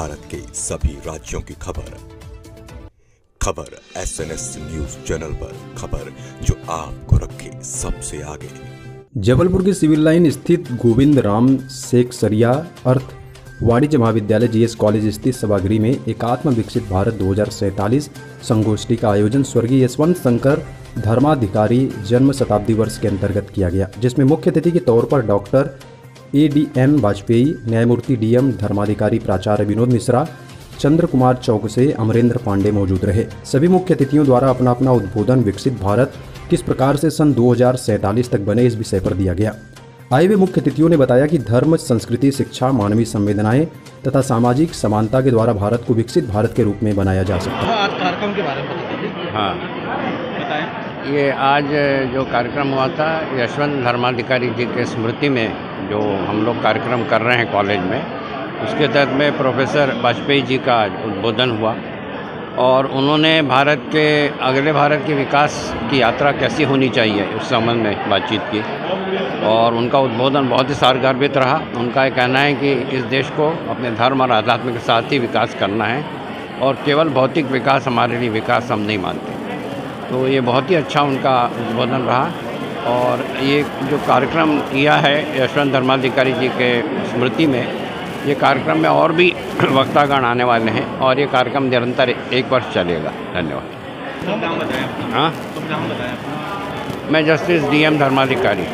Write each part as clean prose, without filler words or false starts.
भारत के सभी राज्यों की खबर SNS न्यूज चैनल पर, खबर जो आपको रखे सबसे आगे। जबलपुर की सिविल लाइन स्थित गोविंद राम सेकसरिया अर्थ वाणिज्य महाविद्यालय GS कॉलेज स्थित सभागृह में एकात्म विकसित भारत 2047 संगोष्ठी का आयोजन स्वर्गीय यशवंत शंकर धर्माधिकारी जन्म शताब्दी वर्ष के अंतर्गत किया गया, जिसमें मुख्य अतिथि के तौर पर डॉक्टर ADN वाजपेयी, न्यायमूर्ति DM धर्माधिकारी प्राचार्य विनोद मिश्रा, चंद्र कुमार चौकसे, अमरेंद्र पांडे मौजूद रहे। सभी मुख्य अतिथियों द्वारा अपना अपना उद्बोधन विकसित भारत किस प्रकार से सन 2047 तक बने इस विषय पर दिया गया। आए हुए मुख्य अतिथियों ने बताया कि धर्म, संस्कृति, शिक्षा, मानवीय संवेदनाएं तथा सामाजिक समानता के द्वारा भारत को विकसित भारत के रूप में बनाया जा सकता है। आज कार्यक्रम के बारे में बताइए। हाँ, बताएं। ये आज जो कार्यक्रम हुआ था यशवंत धर्माधिकारी जी के स्मृति में जो हम लोग कार्यक्रम कर रहे हैं कॉलेज में, उसके तहत में प्रोफेसर वाजपेयी जी का उद्बोधन हुआ और उन्होंने भारत के अगले भारत के विकास की यात्रा कैसी होनी चाहिए उस संबंध में बातचीत की और उनका उद्बोधन बहुत ही सारगर्भित रहा। उनका ये कहना है कि इस देश को अपने धर्म और आध्यात्म के साथ ही विकास करना है और केवल भौतिक विकास हमारे लिए विकास हम नहीं मानते। तो ये बहुत ही अच्छा उनका उद्बोधन रहा और ये जो कार्यक्रम किया है यशवंत धर्माधिकारी जी के स्मृति में, ये कार्यक्रम में और भी वक्तागण आने वाले हैं और ये कार्यक्रम निरंतर 1 वर्ष चलेगा। धन्यवाद। नाम बताएं। हाँ, नाम बताएं। मैं जस्टिस DM धर्माधिकारी।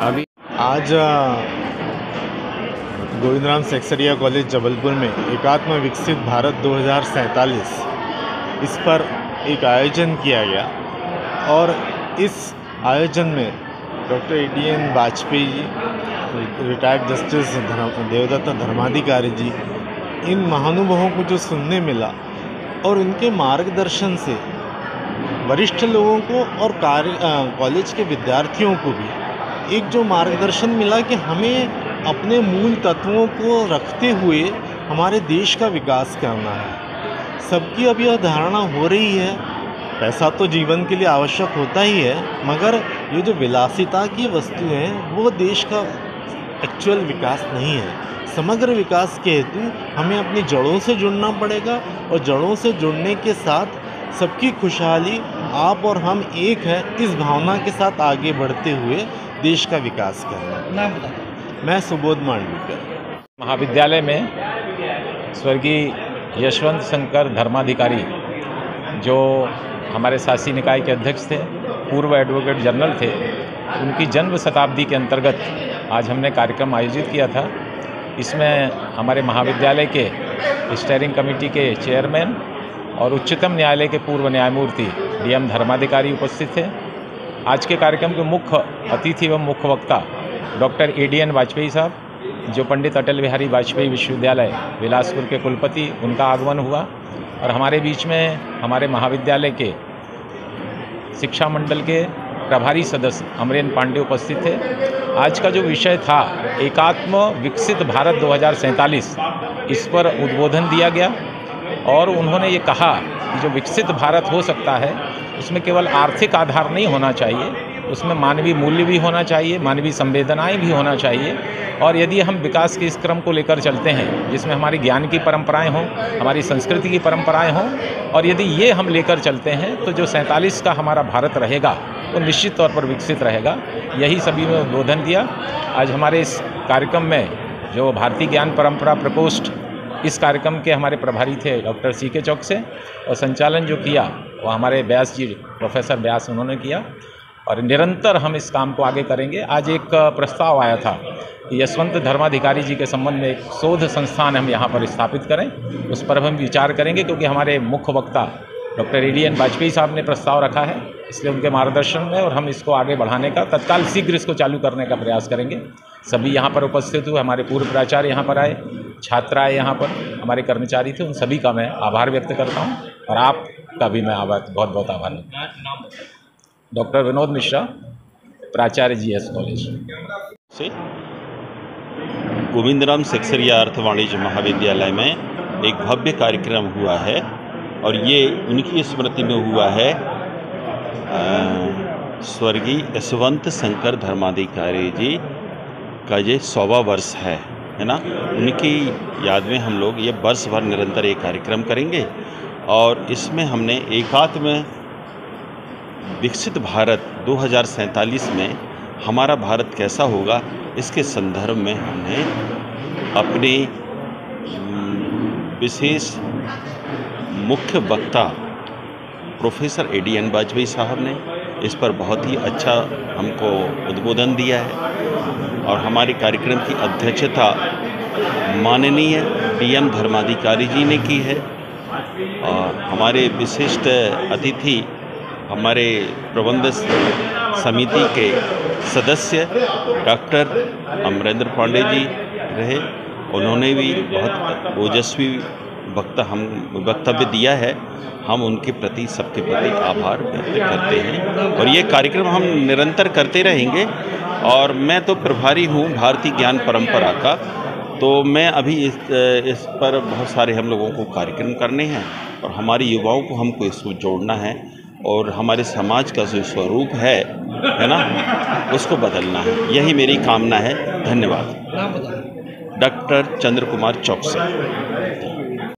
अभी आज गोविंद राम सेकसरिया कॉलेज जबलपुर में एकात्म विकसित भारत 2047 इस पर एक आयोजन किया गया और इस आयोजन में doctor ADN Vajpayee ji, retired justice Devdutt Dharmadhikari जी, इन महानुभावों को जो सुनने मिला और उनके मार्गदर्शन से वरिष्ठ लोगों को और कॉलेज के विद्यार्थियों को भी एक जो मार्गदर्शन मिला कि हमें अपने मूल तत्वों को रखते हुए हमारे देश का विकास करना है। सबकी अब यह धारणा हो रही है, पैसा तो जीवन के लिए आवश्यक होता ही है, मगर ये जो विलासिता की वस्तु हैं वो देश का एक्चुअल विकास नहीं है। समग्र विकास के हेतु हमें अपनी जड़ों से जुड़ना पड़ेगा और जड़ों से जुड़ने के साथ सबकी खुशहाली, आप और हम एक है, इस भावना के साथ आगे बढ़ते हुए देश का विकास करना। नाम बताएं। मैं सुबोध मांडवीकर। महाविद्यालय में स्वर्गीय यशवंत शंकर धर्माधिकारी जो हमारे शासी निकाय के अध्यक्ष थे, पूर्व एडवोकेट जनरल थे, उनकी जन्म शताब्दी के अंतर्गत आज हमने कार्यक्रम आयोजित किया था। इसमें हमारे महाविद्यालय के स्टीयरिंग कमेटी के चेयरमैन और उच्चतम न्यायालय के पूर्व न्यायमूर्ति DM धर्माधिकारी उपस्थित थे। आज के कार्यक्रम के मुख्य अतिथि एवं मुख्य वक्ता डॉक्टर ADN वाजपेयी साहब, जो पंडित अटल बिहारी वाजपेयी विश्वविद्यालय बिलासपुर के कुलपति, उनका आगमन हुआ और हमारे बीच में हमारे महाविद्यालय के शिक्षा मंडल के प्रभारी सदस्य अमरेंद्र पांडे उपस्थित थे। आज का जो विषय था एकात्म विकसित भारत 2047, इस पर उद्बोधन दिया गया और उन्होंने ये कहा कि जो विकसित भारत हो सकता है उसमें केवल आर्थिक आधार नहीं होना चाहिए, उसमें मानवीय मूल्य भी होना चाहिए, मानवीय संवेदनाएं भी होना चाहिए। और यदि हम विकास के इस क्रम को लेकर चलते हैं जिसमें हमारी ज्ञान की परंपराएं हों, हमारी संस्कृति की परंपराएं हों, और यदि ये हम लेकर चलते हैं तो जो 47 का हमारा भारत रहेगा वो निश्चित तौर पर विकसित रहेगा। यही सभी ने उद्बोधन दिया। आज हमारे इस कार्यक्रम में जो भारतीय ज्ञान परंपरा प्रकोष्ठ, इस कार्यक्रम के हमारे प्रभारी थे डॉक्टर CK चौकसे और संचालन जो किया वो हमारे व्यास जी, प्रोफेसर व्यास, उन्होंने किया और निरंतर हम इस काम को आगे करेंगे। आज एक प्रस्ताव आया था कि यशवंत धर्माधिकारी जी के संबंध में एक शोध संस्थान हम यहाँ पर स्थापित करें, उस पर हम विचार करेंगे क्योंकि हमारे मुख्य वक्ता डॉक्टर ADN वाजपेयी साहब ने प्रस्ताव रखा है, इसलिए उनके मार्गदर्शन में और हम इसको आगे बढ़ाने का तत्काल शीघ्र इसको चालू करने का प्रयास करेंगे। सभी यहाँ पर उपस्थित हुए, हमारे पूर्व प्राचार्य यहाँ पर आए, छात्र आए, यहाँ पर हमारे कर्मचारी थे, उन सभी का मैं आभार व्यक्त करता हूँ और आपका भी मैं बहुत बहुत आभार व्यक्त। डॉक्टर विनोद मिश्रा, प्राचार्य GS कॉलेज से गोविंद राम सेकसरिया अर्थ वाणिज्य महाविद्यालय में एक भव्य कार्यक्रम हुआ है और ये उनकी स्मृति में हुआ है। स्वर्गीय यशवंत शंकर धर्माधिकारी जी का ये 100वां वर्ष है है ना, उनकी याद में हम लोग ये वर्ष भर निरंतर एक कार्यक्रम करेंगे। और इसमें हमने एकात्म विकसित भारत 2047 में हमारा भारत कैसा होगा, इसके संदर्भ में हमने अपने विशेष मुख्य वक्ता प्रोफेसर ADN वाजपेयी साहब ने इस पर बहुत ही अच्छा हमको उद्बोधन दिया है। और हमारे कार्यक्रम की अध्यक्षता माननीय DM धर्माधिकारी जी ने की है। और हमारे विशिष्ट अतिथि हमारे प्रबंध समिति के सदस्य डॉक्टर अमरेंद्र पांडे जी रहे। उन्होंने भी बहुत ओजस्वी वक्तव्य दिया है। हम उनके प्रति, सबके प्रति आभार व्यक्त करते हैं और ये कार्यक्रम हम निरंतर करते रहेंगे। और मैं तो प्रभारी हूँ भारतीय ज्ञान परंपरा का, तो मैं अभी इस पर बहुत सारे हम लोगों को कार्यक्रम करने हैं और हमारे युवाओं को हमको इसको जोड़ना है और हमारे समाज का जो स्वरूप है ना, उसको बदलना है। यही मेरी कामना है। धन्यवाद। डॉक्टर चंद्र कुमार चौकसी।